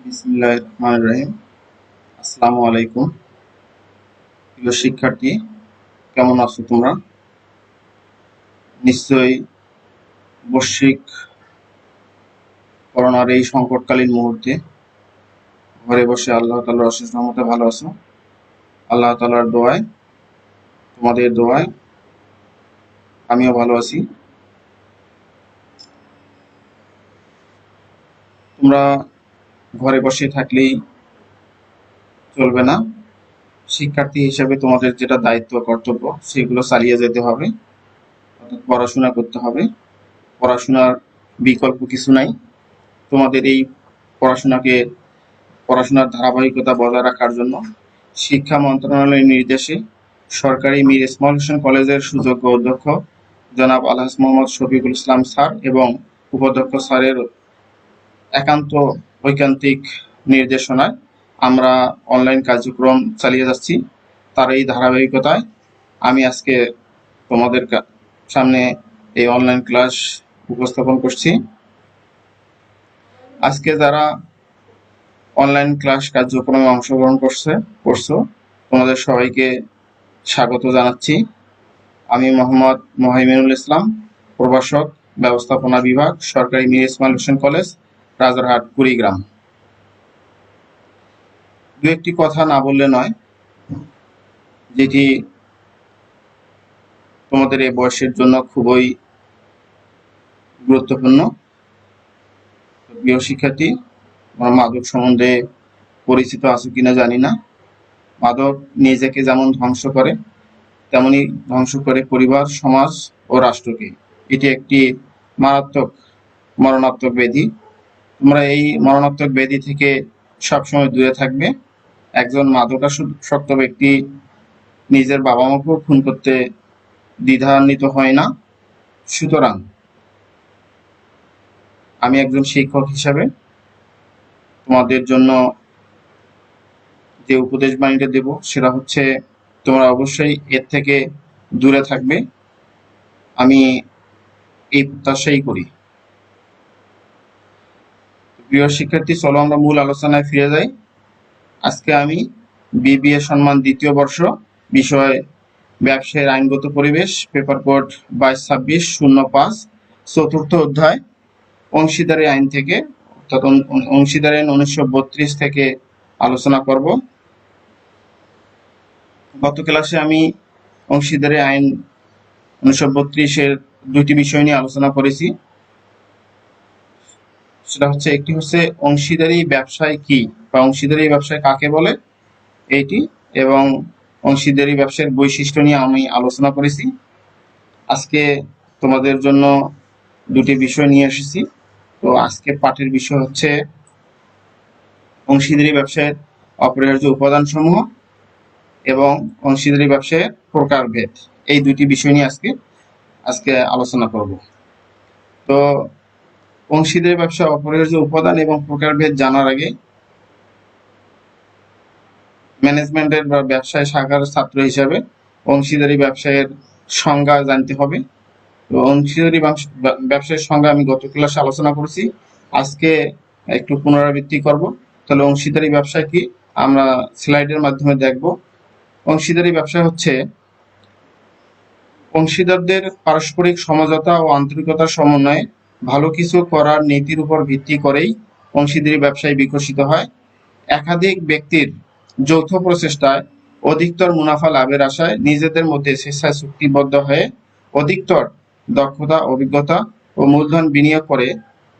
বিসমিল্লাহির রহমানির রহিম। আসসালামু আলাইকুম। প্রিয় শিক্ষার্থী, কেমন আছো তোমরা? নিশ্চয়ই বৈশ্বিক করোনার এই সংকটকালীন মুহূর্তে ঘরে বসে আল্লাহ তাআলার অশেষ রহমতে ভালো আছো। আল্লাহ তাআলার দোয়ায়, তোমাদের দোয়ায় আমিও ভালো আছি। তোমরা ঘরে বসে থাকলেই চলবে না। শিক্ষার্থী হিসেবে তোমাদের যেটা দায়িত্ব কর্তব্য সেগুলো চালিয়ে যেতে হবে। অর্থাৎ পড়াশোনা করতে হবে। পড়াশোনার বিকল্প কিছু নাই। তোমাদের এই পড়াশোনার ধারাবাহিকতা বজায় রাখার জন্য শিক্ষা মন্ত্রণালয়ের নির্দেশে সরকারি মীর ইসমাইল হোসেন কলেজের সুযোগ্য অধ্যক্ষ জনাব আলহাজ মোহাম্মদ শফিকুল ইসলাম স্যার এবং উপাধ্যক্ষ স্যারের একান্ত ঐকান্তিক নির্দেশনায় আমরা অনলাইন কার্যক্রম চালিয়ে যাচ্ছি। তার এই ধারাবাহিকতায় আমি আজকে তোমাদের সামনে এই অনলাইন ক্লাস উপস্থাপন করছি। আজকে যারা অনলাইন ক্লাস কার্যক্রমে অংশগ্রহণ করছো, তোমাদের সবাইকে স্বাগত জানাচ্ছি। আমি মোহাম্মদ মোহাইমিনুল ইসলাম, প্রভাষক, ব্যবস্থাপনা বিভাগ, সরকারি মীর ইসমাইল হোসেন কলেজ, রাজারহাট, কুড়িগ্রাম। দু একটি কথা না বললে নয়, যেটি তোমাদের এই বয়সের জন্য খুবই গুরুত্বপূর্ণ। প্রিয় শিক্ষার্থী, মাদক সম্বন্ধে পরিচিত আছো কিনা জানি না। মাদক নিজেকে যেমন ধ্বংস করে, তেমনি ধ্বংস করে পরিবার, সমাজ ও রাষ্ট্রকে। এটি একটি মারাত্মক মরণাত্মক ব্যাধি। তোমরা এই মরণাত্মক ব্যাধি থেকে সবসময় দূরে থাকবে। একজন মাদকাসক্ত ব্যক্তি নিজের বাবা মাকেও খুন করতে দ্বিধান্বিত হয় না। সুতরাং আমি একজন শিক্ষক হিসাবে তোমাদের জন্য যে উপদেশ বাণীটা দেব সেটা হচ্ছে, তোমরা অবশ্যই এর থেকে দূরে থাকবে। আমি এই প্রত্যাশাই করি। প্রিয় শিক্ষার্থী, চলো আমরা মূল আলোচনায় ফিরে যাই। আজকে আমি বিবিএ সম্মান দ্বিতীয় বর্ষ, বিষয় ব্যবসায়ের আইনগত পরিবেশ, পেপার কোড 2226-05, চতুর্থ অধ্যায় অংশীদারি আইন থেকে, অর্থাৎ অংশীদারি আইন 1932 থেকে আলোচনা করব। গত ক্লাসে আমি অংশীদারি আইন 1932-এর দুইটি বিষয় নিয়ে আলোচনা করেছি। সেটা হচ্ছে, একটি হচ্ছে অংশীদারি ব্যবসায় কি বা অংশীদারি ব্যবসায় কাকে বলে এইটি, এবং অংশীদারি ব্যবসায়ের বৈশিষ্ট্য নিয়ে আমি আলোচনা করেছি। আজকে তোমাদের জন্য দুটি বিষয় নিয়ে এসেছি। তো আজকে পাঠের বিষয় হচ্ছে অংশীদারি ব্যবসায়ের অপরিহার্য উপাদান সমূহ এবং অংশীদারি ব্যবসায়ের প্রকারভেদ। এই দুটি বিষয় নিয়ে আজকে আলোচনা করব। তো অংশীদারি ব্যবসা অপরিহার্য উপাদান এবং প্রকারভেদ জানার আগে ম্যানেজমেন্টের বা ব্যবসায় শাখার ছাত্র হিসাবে অংশীদারি ব্যবসায়ের সংজ্ঞা জানতে হবে। তো অংশীদারি ব্যবসায়ের সংজ্ঞা আমি গত ক্লাসে আলোচনা করেছি, আজকে একটু পুনরাবৃত্তি করব। তাহলে অংশীদারি ব্যবসা কি আমরা স্লাইডের মাধ্যমে দেখব। অংশীদারি ব্যবসা হচ্ছে অংশীদারদের পারস্পরিক সমঝোতা ও আন্তরিকতার সমন্বয়ে ভালো কিছু করার নীতির উপর ভিত্তি করেই অংশীদারি ব্যবসায় বিকশিত হয়। একাধিক ব্যক্তির যৌথ প্রচেষ্টায় অধিকতর মুনাফা লাভের আশায় নিজেদের মধ্যে স্বেচ্ছায় চুক্তিবদ্ধ হয়ে অধিকতর দক্ষতা, অভিজ্ঞতা ও মূলধন বিনিয়োগ করে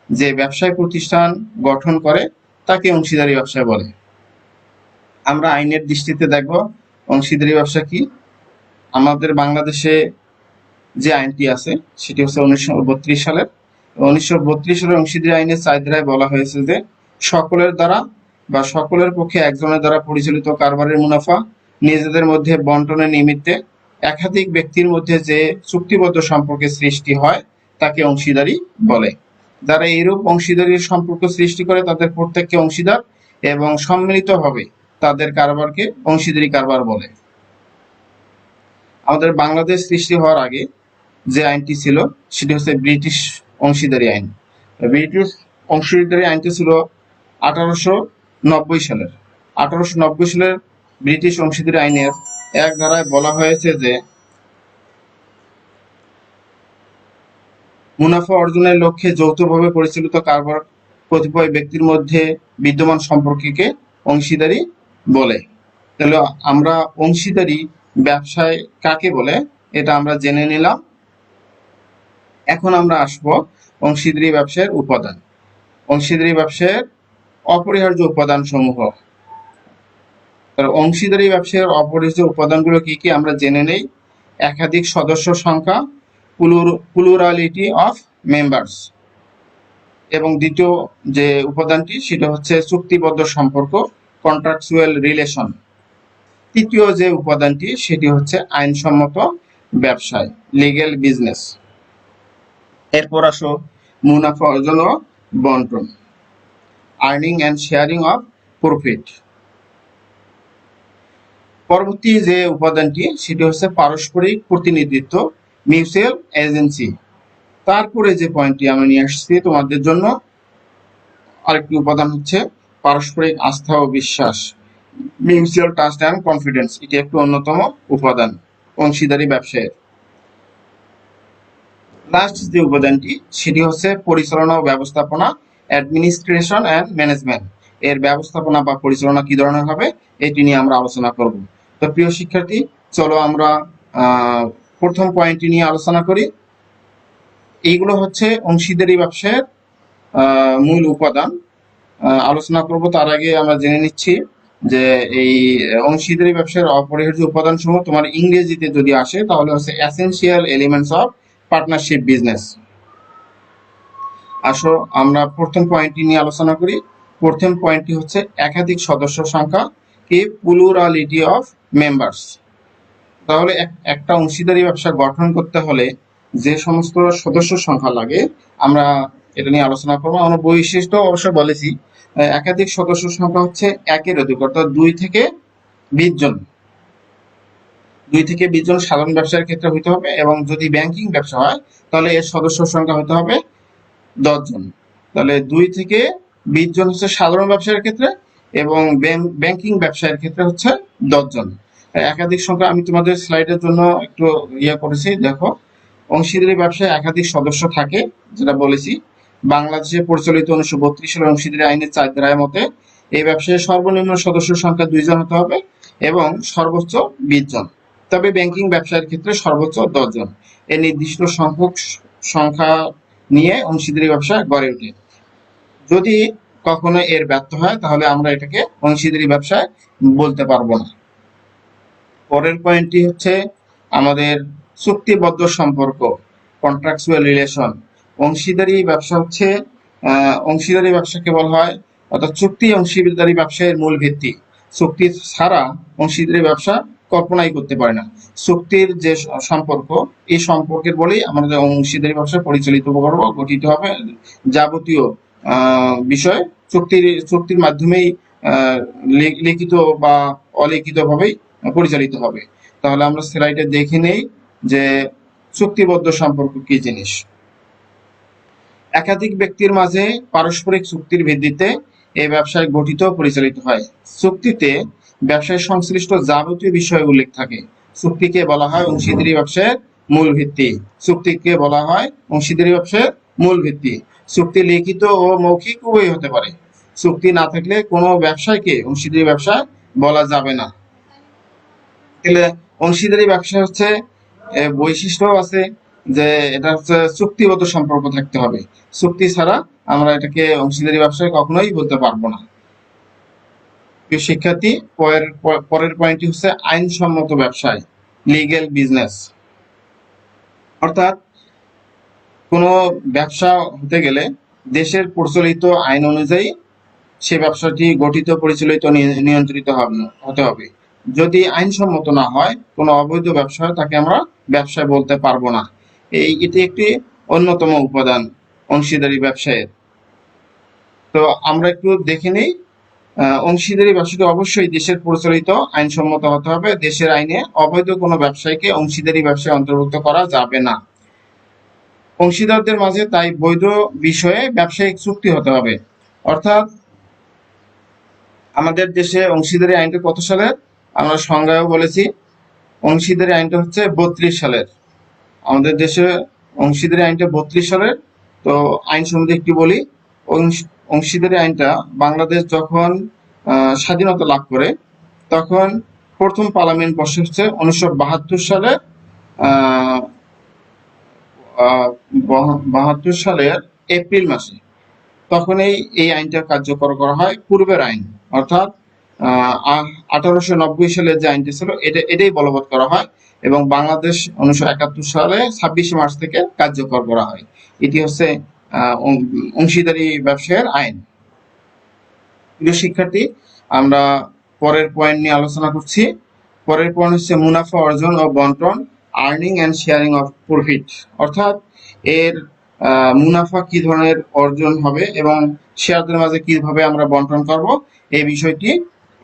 যে ব্যবসায় প্রতিষ্ঠান গঠন করে তাকে অংশীদারি ব্যবসা বলে। আমরা আইনের দৃষ্টিতে দেখব অংশীদারি ব্যবসা কি। আমাদের বাংলাদেশে যে আইনটি আছে সেটি হচ্ছে 1932 সালের। 1932 সালের অংশীদারি আইনের 4 ধারায় বলা হয়েছে যে সকলের দ্বারা বা সকলের পক্ষে একজনের দ্বারা পরিচালিত কারবারের মুনাফা নিজেদের মধ্যে বন্টনের নিমিত্তে একাধিক ব্যক্তির মধ্যে যে চুক্তিবদ্ধ সম্পর্কের সৃষ্টি হয় তাকে অংশীদারি বলে। যারা এইরূপ অংশীদারির সম্পর্ক সৃষ্টি করে তাদের প্রত্যেককে অংশীদার এবং সম্মিলিতভাবে তাদের কারবারকে অংশীদারি কারবার বলে। আমাদের বাংলাদেশ সৃষ্টি হওয়ার আগে যে আইনটি ছিল সেটি হচ্ছে ব্রিটিশ অংশীদারি আইন। ব্রিটিশ অংশীদারি আইনটি ছিল সালের 1890 সালের ব্রিটিশ অংশীদারি আইনের এক ধারায় বলা হয়েছে যে মুনাফা অর্জনের লক্ষ্যে যৌথভাবে পরিচালিত কারবার কতিপয় ব্যক্তির মধ্যে বিদ্যমান সম্পর্ককে অংশীদারি বলে। তাহলে আমরা অংশীদারি ব্যবসায় কাকে বলে এটা আমরা জেনে নিলাম। এখন আমরা আসব অংশীদারি ব্যবসায়ের উপাদান। অংশীদারি ব্যবসায়ের অপরিহার্য উপাদান সমূহ। অংশীদারি ব্যবসায়ের অপরিহার্য উপাদানগুলো কি কি আমরা জেনে নেই। একাধিক সদস্য সংখ্যা, প্লুরালিটি অফ মেম্বার্স, এবং দ্বিতীয় যে উপাদানটি সেটা হচ্ছে চুক্তিবদ্ধ সম্পর্ক, কন্ট্রাকচুয়াল রিলেশন। তৃতীয় যে উপাদানটি সেটি হচ্ছে আইনসম্মত ব্যবসায়, লিগ্যাল বিজনেস। এরপর আসো মুনাফা অর্জন ও বন্টন, earning and sharing of profit. পরবর্তী যে উপাদানটি সেটি হচ্ছে পারস্পরিক প্রতিনিধিত্ব, মিউচুয়াল এজেন্সি। তারপরে যে পয়েন্টটি আমি নিয়ে আসছি তোমাদের জন্য, আরেকটি উপাদান হচ্ছে পারস্পরিক আস্থা ও বিশ্বাস, মিউচুয়াল ট্রাস্ট অ্যান্ড কনফিডেন্স। এটি একটি অন্যতম উপাদান অংশীদারি ব্যবসায়ের। লাস্ট যে উপাদানটি সেটি হচ্ছে পরিচালনা ও ব্যবস্থাপনা, অ্যাডমিনিস্ট্রেশন অ্যান্ড ম্যানেজমেন্ট। এর ব্যবস্থাপনা বা পরিচালনা কি ধরনের হবে এটি নিয়ে আমরা আলোচনা করব। তো প্রিয় শিক্ষার্থী, চলো আমরা প্রথম পয়েন্টটি নিয়ে আলোচনা করি। এইগুলো হচ্ছে অংশীদারি ব্যবসায়ের মূল উপাদান। আলোচনা করব তার আগে আমরা জেনে নিচ্ছি যে এই অংশীদারি ব্যবসায়ের অপরিহার্য উপাদান সমূহ তোমার ইংরেজিতে যদি আসে তাহলে হচ্ছে essential elements of partnership business. আসো আমরা প্রথম পয়েন্টটি নিয়ে আলোচনা করি। প্রথম পয়েন্টটি হচ্ছে একাধিক সদস্য সংখ্যা, কি প্লুরালিটি অফ মেম্বার্স। তাহলে একটা অংশীদারি ব্যবসা গঠন করতে হলে যে সমস্ত সদস্য সংখ্যা লাগে আমরা এটা নিয়ে আলোচনা করবো। আমরা বৈশিষ্ট্য অবশ্য বলেছি। একাধিক সদস্য সংখ্যা হচ্ছে একের অধিক, অর্থাৎ 2 থেকে 20 জন। 2 থেকে 20 জন সাধারণ ব্যবসার ক্ষেত্রে হইতে হবে, এবং যদি ব্যাংকিং ব্যবসা হয় তাহলে এর সদস্য সংখ্যা হতে হবে 10 জন। তাহলে 2 থেকে 20 জন হচ্ছে সাধারণ ব্যবসার ক্ষেত্রে, এবং ব্যাংকিং ব্যবসায়ের ক্ষেত্রে হচ্ছে 10 জন। একাধিক সংখ্যা আমি তোমাদের স্লাইডের জন্য একটু করেছি, দেখো। অংশীদারি ব্যবসায় একাধিক সদস্য থাকে, যেটা বলেছি। বাংলাদেশে পরিচালিত 1932 সালের অংশীদারি আইনের 4 ধারার মতে এই ব্যবসায় সর্বনিম্ন সদস্য সংখ্যা 2 জন হতে হবে এবং সর্বোচ্চ 20 জন। তবে ব্যাংকিং ব্যবসায়ের ক্ষেত্রে সর্বোচ্চ 10 জন। এই নির্দিষ্ট সংখ্যা নিয়ে অংশীদারি ব্যবসা গড়ে ওঠে। যদি কখনো এর ব্যর্থ হয় তাহলে আমরা এটাকে অংশীদারি ব্যবসায় বলতে পারবো না। পরের পয়েন্টটি হচ্ছে আমাদের চুক্তিবদ্ধ সম্পর্ক, কন্ট্রাকচুয়াল রিলেশন। অংশীদারি ব্যবসা হচ্ছে অংশীদারি ব্যবসাকে বলা হয়, অর্থাৎ চুক্তি অংশীদারি ব্যবসায়ের মূল ভিত্তি। চুক্তি ছাড়া অংশীদারি ব্যবসা কল্পনাই করতে পারে না। চুক্তির যে সম্পর্ক, এই সম্পর্কের বলেই আমাদের অংশীদারি ব্যবসা পরিচালিত করব, গঠিত হবে। যাবতীয় বিষয় চুক্তির মাধ্যমেই লিখিত বা অলিখিত ভাবেই পরিচালিত হবে। তাহলে আমরা স্লাইডে দেখে নেই যে চুক্তিবদ্ধ সম্পর্ক কি জিনিস। একাধিক ব্যক্তির মাঝে পারস্পরিক চুক্তির ভিত্তিতে এই ব্যবসায় গঠিত পরিচালিত হয়। চুক্তিতে ব্যবসায় সংশ্লিষ্ট যাবতীয় বিষয় উল্লেখ থাকে। চুক্তিকে বলা হয় অংশীদারি ব্যবসায়ের মূল ভিত্তি। চুক্তিকে বলা হয় অংশীদারি ব্যবসায়ের মূল ভিত্তি। চুক্তি লিখিত ও মৌখিক উভয় হতে পারে। চুক্তি না থাকলে কোনো ব্যবসায়কে অংশীদারি ব্যবসা বলা যাবে না। তাহলে অংশীদারি ব্যবসা হচ্ছে বৈশিষ্ট্য আছে যে এটা হচ্ছে চুক্তিগত সম্পর্ক থাকতে হবে। চুক্তি ছাড়া আমরা এটাকে অংশীদারি ব্যবসায় কখনোই বলতে পারবো না। শিক্ষার্থী, পরের পয়েন্টটি হচ্ছে আইনসম্মত ব্যবসায়, লিগ্যাল বিজনেস। অর্থাৎ কোনো ব্যবসা হতে গেলে দেশের প্রচলিত আইন অনুযায়ী সে ব্যবসাটি গঠিত, পরিচালিত, নিয়ন্ত্রিত হতে হবে। যদি আইনসম্মত না হয়, কোনো অবৈধ ব্যবসা হয়, তাকে আমরা ব্যবসায় বলতে পারবো না। এটি একটি অন্যতম উপাদান অংশীদারি ব্যবসায়ের। তো আমরা একটু দেখে নিই। অংশীদারি ব্যবসাটি অবশ্যই দেশের প্রচলিত আইনসম্মত হতে হবে। দেশের আইনে অবৈধ কোনো ব্যবসায়ীকে অংশীদারি ব্যবসায় অন্তর্ভুক্ত করা যাবে না। অংশীদারদের মাঝে তাই বৈধ বিষয়ে ব্যবসায়িক চুক্তি হতে হবে। অর্থাৎ আমাদের দেশে অংশীদারি আইনটা কত সালের? আমরা সংজ্ঞায়ও বলেছি, অংশীদারি আইনটা হচ্ছে 32 সালের। আমাদের দেশে অংশীদারি আইনটা 32 সালের। তো আইন সম্বন্ধে একটু বলি। অংশীদারি আইনটা বাংলাদেশ যখন স্বাধীনতা লাভ করে তখন প্রথম পার্লামেন্ট বসে হচ্ছে 1972 সালে। 72 সালের এপ্রিল মাসে তখন এই আইনটা কার্যকর করা হয়। পূর্বের আইন অর্থাৎ 1890 সালের যে আইনটি ছিল এটাই বলবৎ করা হয় এবং বাংলাদেশ 1971 সালে 26 মার্চ থেকে কার্যকর করা হয়। এটি হচ্ছে অংশীদারি ব্যবসায়ের আইন। প্রিয় শিক্ষার্থী, আমরা পরের পয়েন্ট নিয়ে আলোচনা করছি। পরের পয়েন্ট হচ্ছে মুনাফা অর্জন ও বন্টন, earning and sharing of profit. অর্থাৎ এর মুনাফা কি ধরনের অর্জন হবে এবং শেয়ারদের মাঝে কিভাবে আমরা বন্টন করব, এই বিষয়টি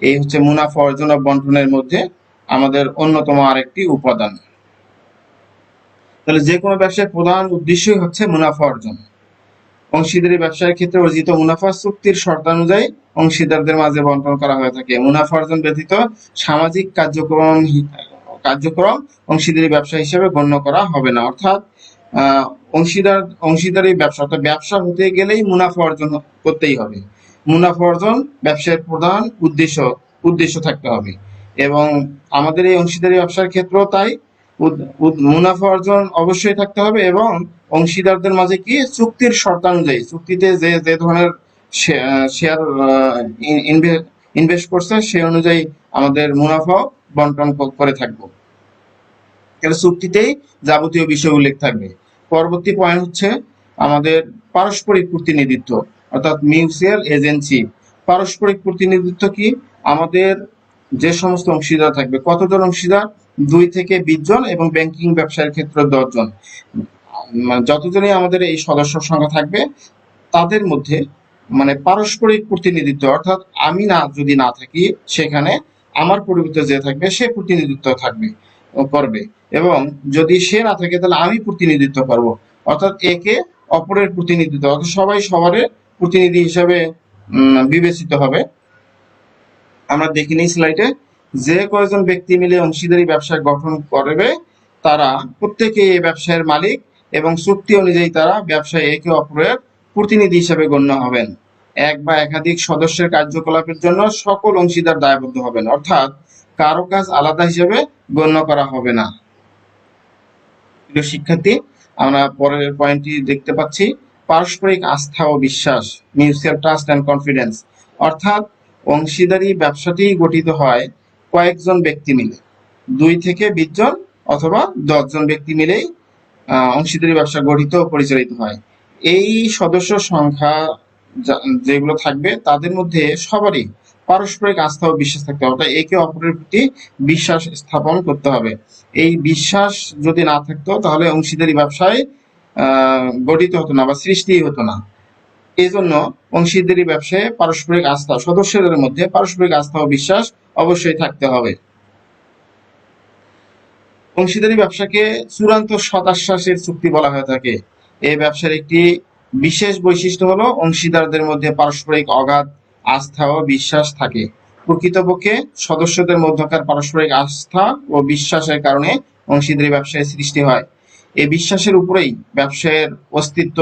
এই হচ্ছে মুনাফা অর্জন ও বন্টনের মধ্যে আমাদের অন্যতম আরেকটি উপাদান। তাহলে যে কোনো ব্যবসায়ের প্রধান উদ্দেশ্যই হচ্ছে মুনাফা অর্জন। অংশীদারি ব্যবসায়ের ক্ষেত্রে অর্জিত মুনাফা চুক্তির শর্তানুযায়ী অংশীদারদের মাঝে বন্টন করা হয়ে থাকে। মুনাফা অর্জন ব্যতীত সামাজিক কার্যক্রম অংশীদারি ব্যবসা হিসেবে গণ্য করা হবে না। অর্থাৎ অংশীদারি ব্যবসা অর্থাৎ ব্যবসা হতে গেলেই মুনাফা অর্জন করতেই হবে। মুনাফা অর্জন ব্যবসায়ের প্রধান উদ্দেশ্য থাকতে হবে এবং আমাদের এই অংশীদারি ব্যবসার ক্ষেত্রেও তাই মুনাফা অর্জন অবশ্যই থাকতে হবে এবং অংশীদারদের মাঝে কি চুক্তির শর্তানুযায়ী, চুক্তিতে যে ধরনের শেয়ার ইনভেস্ট করছে সেই অনুযায়ী আমাদের মুনাফা বন্টন করে থাকবো। চুক্তিতেই যাবতীয় বিষয় উল্লেখ থাকবে। পরবর্তী পয়েন্ট হচ্ছে আমাদের পারস্পরিক প্রতিনিধিত্ব অর্থাৎ মিউচুয়াল এজেন্সি। পারস্পরিক প্রতিনিধিত্ব কি? আমাদের যে সমস্ত অংশীদার থাকবে, কতজন অংশীদার? 2 থেকে 20 জন এবং ব্যাংকিং ব্যবসায়ের ক্ষেত্রে 10 জন। যতজনই আমাদের এই সদস্য সংখ্যা থাকবে তাদের মধ্যে পারস্পরিক প্রতিনিধিত্ব অর্থাৎ আমি যদি না থাকি সেখানে আমার পরিবর্তে যে থাকবে সে প্রতিনিধিত্ব করবে এবং যদি সে না থাকে তাহলে আমি প্রতিনিধিত্ব করব। অর্থাৎ একে অপরের প্রতিনিধিত্ব, অর্থাৎ সবাই সবার প্রতিনিধি হিসাবে বিবেচিত হবে। আমরা দেখি নিই স্লাইডে, যে কয়েকজন ব্যক্তি মিলে অংশীদারি ব্যবসা গঠন করবে তারা প্রত্যেকে এই ব্যবসায়ের মালিক এবং চুক্তি অনুযায়ী তারা ব্যবসায় একে অপরের প্রতিনিধি হিসেবে গণ্য হবেন। এক বা একাধিক সদস্যের কার্যকলাপের জন্য সকল অংশীদার দায়বদ্ধ হবেন, অর্থাৎ কারো কাজ আলাদা হিসেবে গণ্য করা হবে না। প্রিয় শিক্ষার্থী, আমরা পরের পয়েন্টটি দেখতে পাচ্ছি পারস্পরিক আস্থা ও বিশ্বাস, মিউচুয়াল ট্রাস্ট এন্ড কনফিডেন্স। অর্থাৎ অংশীদারি ব্যবসাটি গঠিত হয় কয়েকজন ব্যক্তি মিলে, 2 থেকে 20 জন অথবা 10 জন ব্যক্তি মিলেই অংশীদারি ব্যবসা গঠিত ও পরিচালিত হয়। এই সদস্য সংখ্যা যেগুলো থাকবে তাদের মধ্যে সবারই পারস্পরিক আস্থা ও বিশ্বাস থাকতে হবে, অর্থাৎ একে অপরের প্রতি বিশ্বাস স্থাপন করতে হবে। এই বিশ্বাস যদি না থাকতো তাহলে অংশীদারি ব্যবসায় গঠিত হতো না বা সৃষ্টি হতো না। এই জন্য অংশীদারি ব্যবসায় পারস্পরিক আস্থা, সদস্যদের মধ্যে পারস্পরিক আস্থা ও বিশ্বাস অবশ্যই থাকতে হবে। অংশীদারি ব্যবসাকে চূড়ান্ত সদাশ্বাসের চুক্তি বলা হয়ে থাকে। এই ব্যবসার একটি বিশেষ বৈশিষ্ট্য হলো অংশীদারদের মধ্যে পারস্পরিক অগাধ আস্থা ও বিশ্বাস থাকে। প্রকৃতপক্ষে সদস্যদের মধ্যকার পারস্পরিক আস্থা ও বিশ্বাসের কারণে অংশীদারি ব্যবসায় সৃষ্টি হয়। এই বিশ্বাসের উপরেই ব্যবসায়ের অস্তিত্ব,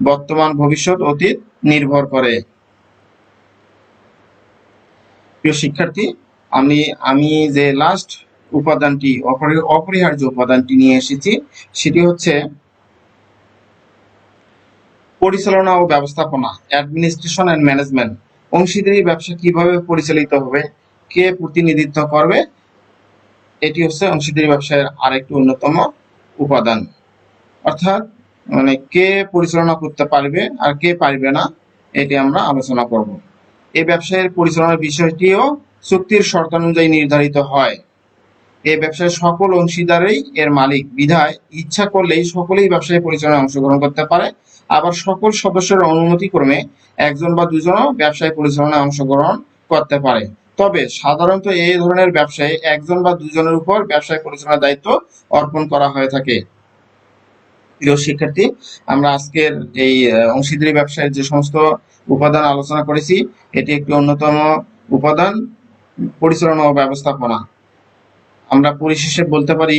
বর্তমান, ভবিষ্যৎ, অতীত নির্ভর করে। প্রিয় শিক্ষার্থী, আমি যে লাস্ট উপাদানটি, অপরিহার্য উপাদানটি নিয়ে এসেছি সেটি হচ্ছে পরিচালনা ও ব্যবস্থাপনা, অ্যাডমিনিস্ট্রেশন এন্ড ম্যানেজমেন্ট। অংশীদারি ব্যবসা কিভাবে পরিচালিত হবে, কে প্রতিনিধিত্ব করবে, এটি হচ্ছে অংশীদারি ব্যবসায়ের আরেকটি অন্যতম উপাদান। অর্থাৎ কে পরিচালনা করতে পারবে আর কে পারবে না এটি আমরা আলোচনা করব। এই ব্যবসায়ের পরিচালনার বিষয়টিও চুক্তির শর্তানুযায়ী নির্ধারিত হয়। এই ব্যবসায় সকল অংশীদারই এর মালিক বিধায় ইচ্ছা করলেই সকলেই ব্যবসায় পরিচালনায় অংশগ্রহণ করতে পারে। আবার সকল সদস্যের অনুমতি ক্রমে 1 জন বা 2 জনও ব্যবসায় পরিচালনায় অংশগ্রহণ করতে পারে। তবে সাধারণত এই ধরনের ব্যবসায় 1 জন বা 2 জনের উপর ব্যবসায় পরিচালনার দায়িত্ব অর্পণ করা হয়ে থাকে। প্রিয় শিক্ষার্থী, আমরা আজকের এই অংশীদারি ব্যবসায়ের যে সমস্ত উপাদান আলোচনা করেছি এটি একটি অন্যতম উপাদান পরিচালনা ও ব্যবস্থাপনা। আমরা পরিশেষে বলতে পারি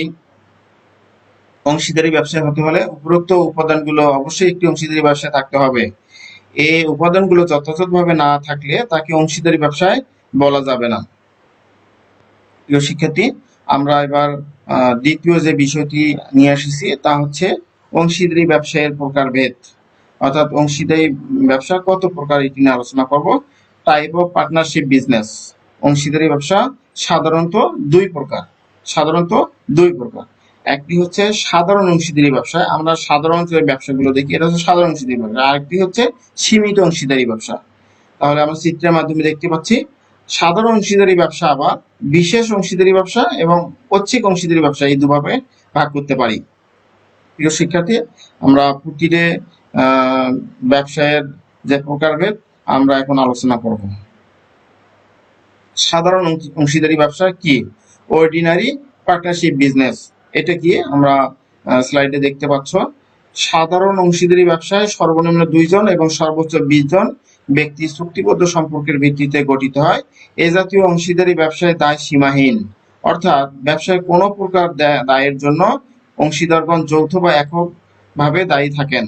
অংশীদারি ব্যবসায় হতে হলে উপরোক্ত উপাদানগুলো অবশ্যই একটি অংশীদারি ব্যবসায় থাকতে হবে। এই উপাদানগুলো যথাযথভাবে না থাকলে তাকে অংশীদারি ব্যবসায় বলা যাবে না। প্রিয় শিক্ষার্থী, আমরা এবার দ্বিতীয় যে বিষয়টি নিয়ে এসেছি তা হচ্ছে অংশীদারি ব্যবসায়ের প্রকারভেদ, অর্থাৎ অংশীদারি ব্যবসা কত প্রকার এটি নিয়ে আলোচনা করব। Type of partnership business. অংশীদারি ব্যবসা সাধারণত দুই প্রকার। একটি হচ্ছে সাধারণ অংশীদারি ব্যবসা, আমরা সাধারণ যে ব্যবসাগুলো দেখি এটা হচ্ছে সাধারণ অংশীদারি ব্যবসা। আরেকটি হচ্ছে সীমিত অংশীদারি ব্যবসা। তাহলে আমরা চিত্রের মাধ্যমে দেখতে পাচ্ছি সাধারণ অংশীদারি ব্যবসা আবার বিশেষ অংশীদারি ব্যবসা এবং ঐচ্ছিক অংশীদারি ব্যবসা এই দুভাবে ভাগ করতে পারি। প্রিয় শিক্ষার্থী, আমরা প্রতিটি ব্যবসায়ের যে প্রকারভেদ আমরা এখন আলোচনা করব। সাধারণ অংশীদারি ব্যবসা কি? Ordinary partnership business. এটা কি আমরা স্লাইডে দেখতে পাচ্ছ। সাধারণ অংশীদারি ব্যবসায় সর্বনিম্ন 2 জন এবং সর্বোচ্চ 20 জন ব্যক্তি চুক্তিবদ্ধ সম্পর্কের ভিত্তিতে গঠিত হয়। এ জাতীয় অংশীদারি ব্যবসায় দায় সীমাহীন, অর্থাৎ ব্যবসায় কোনো প্রকার দায়ের জন্য অংশীদারগণ যৌথ বা এককভাবে দায়ী থাকেন।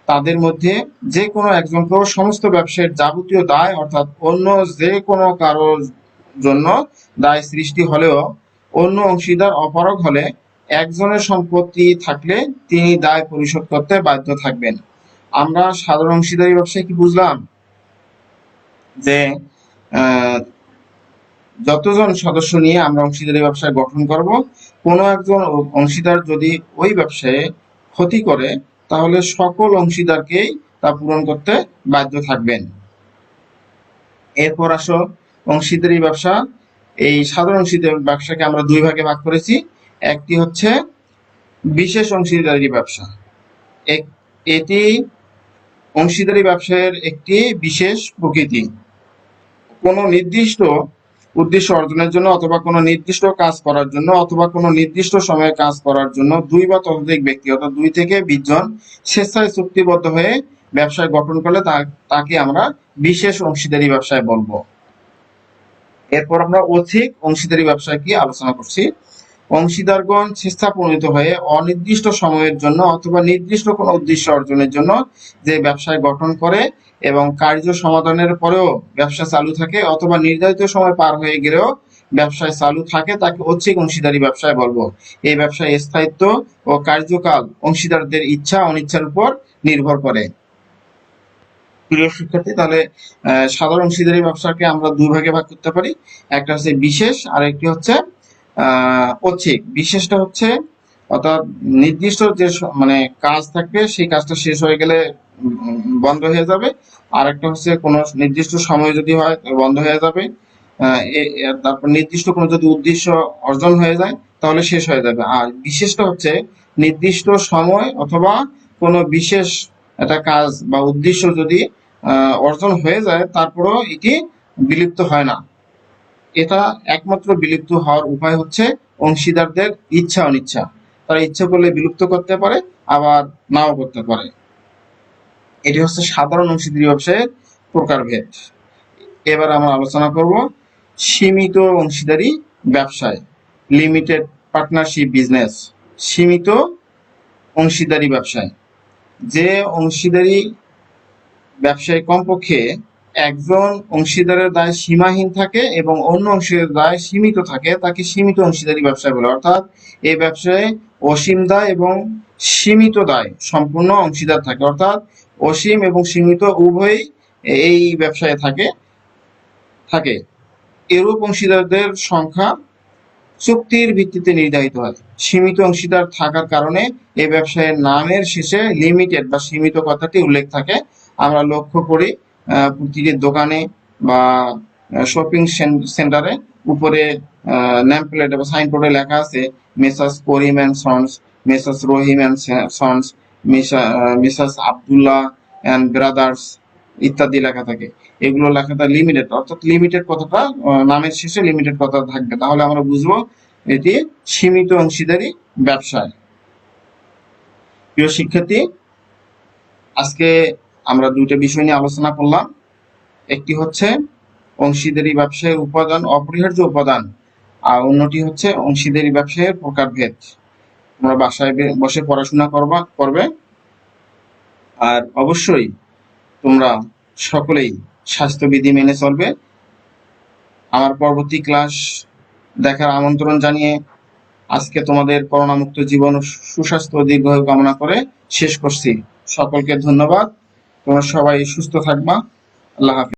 তাদের মধ্যে যে কোনো একজনকেও সমস্ত ব্যবসায়ের যাবতীয় দায় অর্থাৎ অন্য যে কোনো কারোর জন্য দায় সৃষ্টি হলেও অন্য অংশীদার অপারগ হলে একজনের সম্পত্তি থাকলে তিনি দায় পরিশোধ করতে বাধ্য থাকবেন। আমরা সাধারণ অংশীদারি ব্যবসায় কি বুঝলাম? যে যতজন সদস্য নিয়ে আমরা অংশীদারি ব্যবসা গঠন করব, কোনো একজন অংশীদার যদি ওই ব্যবসায়ে ক্ষতি করে তাহলে সকল অংশীদারকেই তা পূরণ করতে বাধ্য থাকবেন। এরপর আসো অংশীদারি ব্যবসা। এই সাধারণ অংশীদারি ব্যবসাকে আমরা দুই ভাগে ভাগ করেছি। একটি হচ্ছে বিশেষ অংশীদারি ব্যবসা। এটি অংশীদারি ব্যবসায়ের একটি বিশেষ প্রকৃতি। কোনো নির্দিষ্ট উদ্দেশ্য অর্জনের জন্য অথবা কোনো নির্দিষ্ট কাজ করার জন্য অথবা কোনো নির্দিষ্ট সময়ে কাজ করার জন্য 2 বা ততোধিক ব্যক্তি অর্থাৎ 2 থেকে 20 জন স্বেচ্ছায় চুক্তিবদ্ধ হয়ে ব্যবসায় গঠন করলে তাকে আমরা বিশেষ অংশীদারি ব্যবসায় বলবো। এরপর আমরা ঐচ্ছিক অংশীদারি ব্যবসায় কি আলোচনা করছি। অংশীদারগণ স্বেচ্ছাপ্রণীত হয়ে অনির্দিষ্ট সময়ের জন্য অথবা নির্দিষ্ট কোনো উদ্দেশ্য অর্জনের জন্য যে ব্যবসায় গঠন করে এবং কার্য সমাধানের পরেও ব্যবসা চালু থাকে অথবা নির্ধারিত সময় পার হয়ে গেলেও ব্যবসায় চালু থাকে তাকে ঐচ্ছিক অংশীদারি ব্যবসায় বলবো। এই ব্যবসায় স্থায়িত্ব ও কার্যকাল অংশীদারদের ইচ্ছা অনিচ্ছার উপর নির্ভর করে। প্রিয় শিক্ষার্থী, তাহলে সাধারণ অংশীদারি ব্যবসাকে আমরা দুই ভাগে ভাগ করতে পারি। একটা হচ্ছে বিশেষ আর একটি হচ্ছে ঐচ্ছিক। বিশেষটা হচ্ছে অর্থাৎ নির্দিষ্ট যে মানে কাজ থাকবে সেই কাজটা শেষ হয়ে গেলে বন্ধ হয়ে যাবে, আর একটা হচ্ছে কোনো নির্দিষ্ট সময় যদি হয় বন্ধ হয়ে যাবে, তারপর নির্দিষ্ট কোনো যদি উদ্দেশ্য অর্জন হয়ে যায় তাহলে শেষ হয়ে যাবে। আর বিশেষটা হচ্ছে নির্দিষ্ট সময় অথবা কোনো বিশেষ একটা কাজ বা উদ্দেশ্য যদি অর্জন হয়ে যায় তারপরেও এটি বিলুপ্ত হয় না। এটা একমাত্র বিলুপ্ত হওয়ার উপায় হচ্ছে অংশীদারদের ইচ্ছা অনিচ্ছা। তারা ইচ্ছা করলে বিলুপ্ত করতে পারে আবার নাও করতে পারে। এটি হচ্ছে সাধারণ অংশীদারি ব্যবসায়ের প্রকারভেদ। এবার আমরা আলোচনা করব সীমিত অংশীদারি ব্যবসায়, লিমিটেড পার্টনারশিপ বিজনেস। সীমিত অংশীদারি ব্যবসায় যে অংশীদারি ব্যবসায় কমপক্ষে একজন অংশীদারের দায় সীমাহীন থাকে এবং অন্য অংশীদারের দায় সীমিত থাকে তাকে সীমিত অংশীদারি ব্যবসায় বলে। অর্থাৎ এই ব্যবসায় অসীম দায় এবং সীমিত দায় সম্পূর্ণ অংশীদার থাকে, অর্থাৎ অসীম এবং সীমিত উভয়ই এই ব্যবসায় থাকে। এরূপ অংশীদারদের সংখ্যা চুক্তির ভিত্তিতে নির্ধারিত হয়। সীমিত অংশীদার থাকার কারণে এই ব্যবসায়ের নামের শেষে লিমিটেড বা সীমিত কথাটি উল্লেখ থাকে। আমরা লক্ষ্য করি প্রতিটি দোকানে বা শপিং সেন্টারে উপরে নেম প্লেট বা সাইনবোর্ডে লেখা আছে messrs Karim and sons, messrs Rahim and sons, Mrs Abdullah and brothers ইত্যাদি লেখা থাকে। এগুলো লেখাটা লিমিটেড, অর্থাৎ লিমিটেড কথাটা নামের শেষে লিমিটেড কথা থাকবে, তাহলে আমরা বুঝবো এটি সীমিত অংশীদারি ব্যবসায়। প্রিয় শিক্ষার্থী, আজকে আমরা দুইটা বিষয় নিয়ে আলোচনা করলাম। একটি হচ্ছে অংশীদারি ব্যবসায়ের উপাদান, অপরিহার্য উপাদান, আর অন্যটি হচ্ছে অংশীদারি ব্যবসায়ের প্রকারভেদ। তোমরা বাসায় বসে পড়াশোনা করবে। আর অবশ্যই তোমরা সকলেই স্বাস্থ্যবিধি মেনে চলবে। আমার পরবর্তী ক্লাস দেখার আমন্ত্রণ জানিয়ে আজকে তোমাদের করোনামুক্ত জীবন ও সুস্বাস্থ্য ও দীর্ঘায়ু কামনা করে শেষ করছি। সকলকে ধন্যবাদ। তোমরা সবাই সুস্থ থাকবা। আল্লাহ হাফেজ।